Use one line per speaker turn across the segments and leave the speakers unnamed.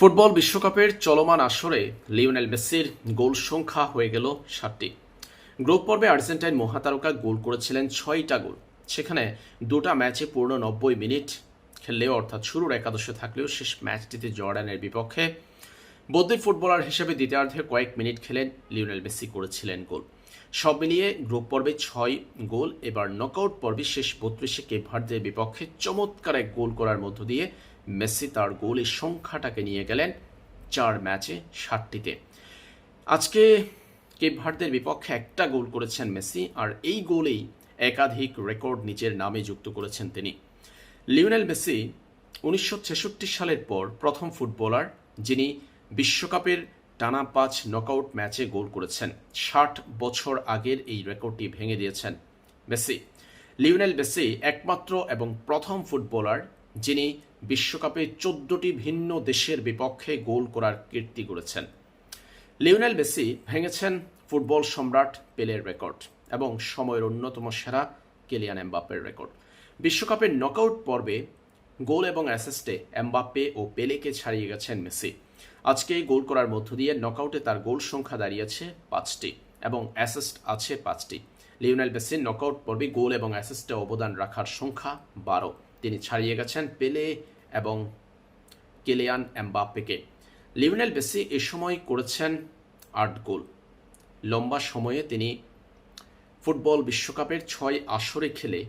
Football বিশ্বকাপের চলমান আসরে লিওনেল মেসির গোল সংখ্যা হয়ে গেল 7টি। গ্রুপ পর্বে আর্জেন্টাইন মহাতারকা গোল করেছিলেন 6টা গোল। সেখানে দুটা ম্যাচে পূর্ণ 90 মিনিট খেললেও অর্থাৎ শুরুর একাদশে থাকলেও শেষ ম্যাচটিতে জর্ডানের বিপক্ষে বদলি ফুটবলার হিসেবে দ্বিতীয়ার্ধে কয়েক মিনিট খেলেন লিওনেল মেসি করেছিলেন গোল। সব মিলিয়ে গ্রুপ পর্বে 6 গোল, এবার নকআউট পর্বে শেষ 32-এ কেপ ভার্দের বিপক্ষে চমৎকার এক গোল করার মধ্য দিয়ে মেসি তার গোলের সংখ্যাটাকে নিয়ে গেলেন 4 ম্যাচে 7টিতে। আজকে কেপ ভার্দের বিপক্ষে একটা গোল করেছেন মেসি, আর এই গোলেই একাধিক রেকর্ড নিজের নামে যুক্ত করেছেন তিনি। লিওনেল মেসি 1966 সালের পর প্রথম ফুটবলার যিনি বিশ্বকাপের টানা 5 নকআউট ম্যাচে গোল করেছেন। 60 বছর আগের এই রেকর্ডটি ভেঙে দিয়েছেন মেসি। লিওনেল মেসি একমাত্র এবং প্রথম ফুটবলার যিনি বিশ্বকাপে 14টি ভিন্ন দেশের বিপক্ষে গোল করার কীর্তি করেছেন। লিওনেল মেসি ভেঙেছেন ফুটবল সম্রাট পেলের রেকর্ড এবং সময়ের অন্যতম সেরা কিলিয়ান এমবাপ্পের রেকর্ড। বিশ্বকাপের নকআউট পর্বে গোল এবং অ্যাসিস্টে এমবাপ্পে ও পেলেকে ছাড়িয়ে গেছেন মেসি। আজকে গোল করার মধ্য দিয়ে নকআউটে তার গোল সংখ্যা দাঁড়িয়েছে 5টি এবং অ্যাসিস্ট আছে 5টি। লিওনেল মেসির নকআউট পর্বে গোল এবং অ্যাসিস্টে অবদান রাখার সংখ্যা 12। তিনি ছাড়িয়ে গেছেন পেলে এবং কিলিয়ান এমবাপ্পেকে। লিওনেল মেসি এ সময় করেছেন 8 গোল। লম্বা সময়ে তিনি ফুটবল বিশ্বকাপের 6 আসরে খেলে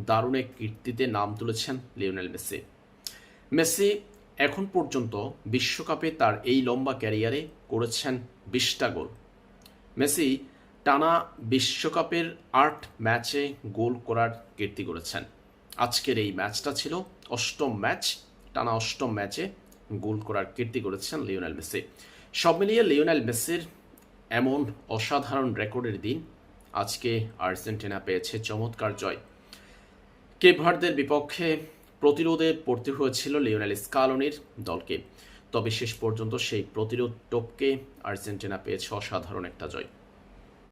দারুণ এক কীর্তিতে নাম তুলেছেন লিওনেল মেসি। মেসি এখন পর্যন্ত বিশ্বকাপে তার এই লম্বা ক্যারিয়ারে করেছেন 20টা গোল। মেসি টানা বিশ্বকাপের 8 ম্যাচে গোল করার কীর্তি করেছেন। আজকের এই ম্যাচটা ছিল 8ম ম্যাচ, টানা 8ম ম্যাচে গোল করার কীর্তি করেছেন লিওনেল মেসি। সব মিলিয়ে লিওনেল মেসির এমন অসাধারণ রেকর্ডের দিন আজকে আর্জেন্টিনা পেয়েছে চমৎকার জয়। কেপ ভার্দের বিপক্ষে প্রতিরোধে পড়তে হয়েছিল লিওনেল স্কালোনির দলকে, তবে শেষ পর্যন্ত সেই প্রতিরোধ টপকে আর্জেন্টিনা পেয়েছে অসাধারণ একটা জয়।